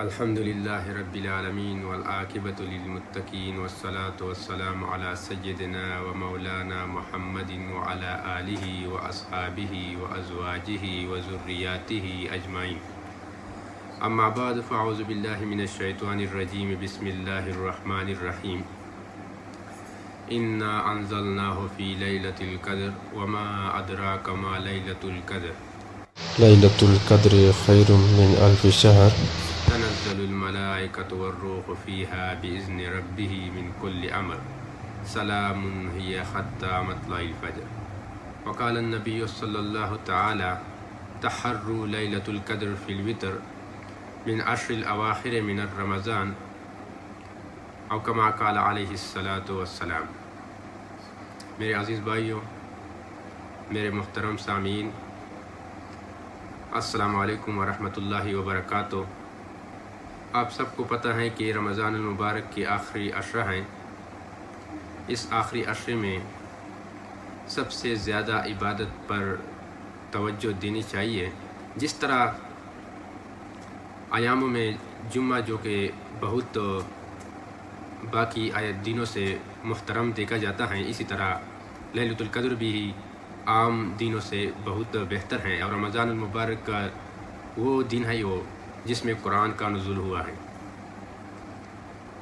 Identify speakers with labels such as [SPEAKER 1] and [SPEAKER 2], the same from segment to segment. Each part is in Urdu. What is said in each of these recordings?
[SPEAKER 1] الحمد للہ رب العالمین والعاقبۃ للمتقین والصلاة والسلام علی سیدنا و مولانا محمد وعلی آلہ واصحابہ وازواجہ وذریاتہ اجمعین، اما بعد فاعوذ باللہ من الشیطان الرجیم، بسم اللہ الرحمن الرحیم۔ انا انزلناہ فی لیلۃ القدر وما ادراک ما لیلۃ القدر
[SPEAKER 2] لیلۃ القدر خیر من الف شہر
[SPEAKER 1] تنزل الملائکۃ والروح فیہا بإذن ربہ من کل امر سلام ہی حتی مطلع الفجر۔ وقال النبی صلی اللہ تعالی تحروا لیلۃ القدر فی الوتر من عشر الاواخر من رمضان، او کما قال علیہ الصلاۃ والسلام۔ میرے عزیز بھائیوں، میرے محترم سامعین، السلام علیکم ورحمۃ اللہ وبرکاتہ۔ آپ سب کو پتہ ہے کہ رمضان المبارک کے آخری عشرہ ہیں۔ اس آخری عشرے میں سب سے زیادہ عبادت پر توجہ دینی چاہیے۔ جس طرح ایاموں میں جمعہ جو کہ بہت باقی دنوں سے محترم دیکھا جاتا ہے، اسی طرح لیلۃ القدر بھی عام دنوں سے بہت بہتر ہیں، اور رمضان المبارک کا وہ دن ہے جس میں قرآن کا نزول ہوا ہے۔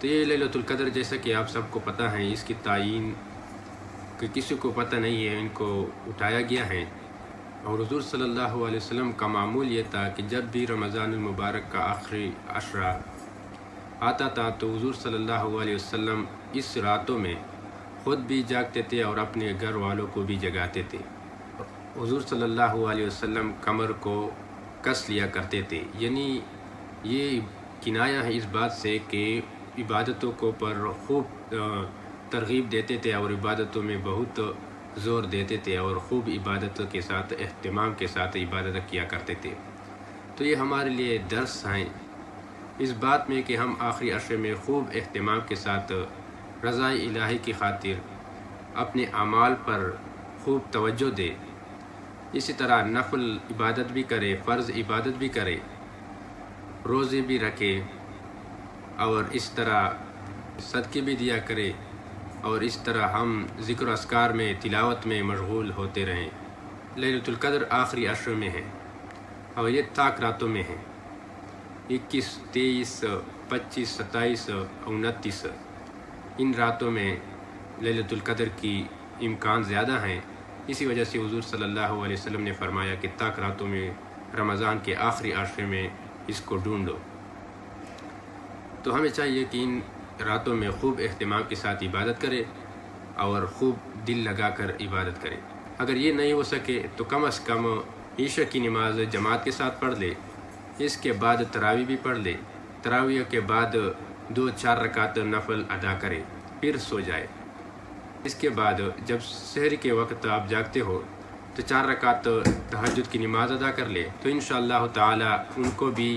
[SPEAKER 1] تو یہ لیلۃ القدر جیسا کہ آپ سب کو پتہ ہے، اس کی تعین کہ کسی کو پتہ نہیں ہے، ان کو اٹھایا گیا ہے۔ اور حضور صلی اللہ علیہ وسلم کا معمول یہ تھا کہ جب بھی رمضان المبارک کا آخری عشرہ آتا تھا تو حضور صلی اللہ علیہ وسلم اس راتوں میں خود بھی جاگتے تھے اور اپنے گھر والوں کو بھی جگاتے تھے۔ حضور صلی اللہ علیہ وسلم کمر کو کس لیا کرتے تھے، یعنی یہ کنایہ ہے اس بات سے کہ عبادتوں کو پر خوب ترغیب دیتے تھے اور عبادتوں میں بہت زور دیتے تھے اور خوب عبادتوں کے ساتھ اہتمام کے ساتھ عبادت کیا کرتے تھے۔ تو یہ ہمارے لیے درس ہیں اس بات میں کہ ہم آخری عشرے میں خوب اہتمام کے ساتھ رضا الہی کی خاطر اپنے اعمال پر خوب توجہ دے، اسی طرح نفل عبادت بھی کرے، فرض عبادت بھی کرے، روزے بھی رکھے، اور اس طرح صدقے بھی دیا کرے، اور اس طرح ہم ذکر و اذکار میں، تلاوت میں مشغول ہوتے رہیں۔ لیلۃ القدر آخری عشر میں ہے اور یہ طاق راتوں میں ہے، 21، 23، 25، 27 اور 29۔ ان راتوں میں لیلۃ القدر کی امکان زیادہ ہیں۔ اسی وجہ سے حضور صلی اللہ علیہ وسلم نے فرمایا کہ طاق راتوں میں، رمضان کے آخری عشرے میں اس کو ڈھونڈو۔ تو ہمیں چاہیے کہ ان راتوں میں خوب اہتمام کے ساتھ عبادت کرے اور خوب دل لگا کر عبادت کرے۔ اگر یہ نہیں ہو سکے تو کم از کم عشاء کی نماز جماعت کے ساتھ پڑھ لے، اس کے بعد تراویح بھی پڑھ لے، تراویح کے بعد 2-4 رکعت نفل ادا کرے، پھر سو جائے۔ اس کے بعد جب سحر کے وقت آپ جاگتے ہو تو 4 رکعت تہجد کی نماز ادا کر لے، تو انشاءاللہ تعالی ان کو بھی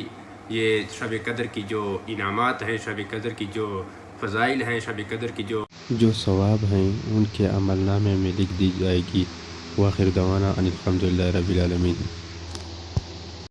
[SPEAKER 1] یہ شب قدر کی جو انعامات ہیں، شب قدر کی جو فضائل ہیں، شب قدر کی
[SPEAKER 2] جو ثواب ہیں ان کے عمل نامے میں لکھ دی جائے گی۔ وآخر دعوانا ان الحمد للہ رب العالمین۔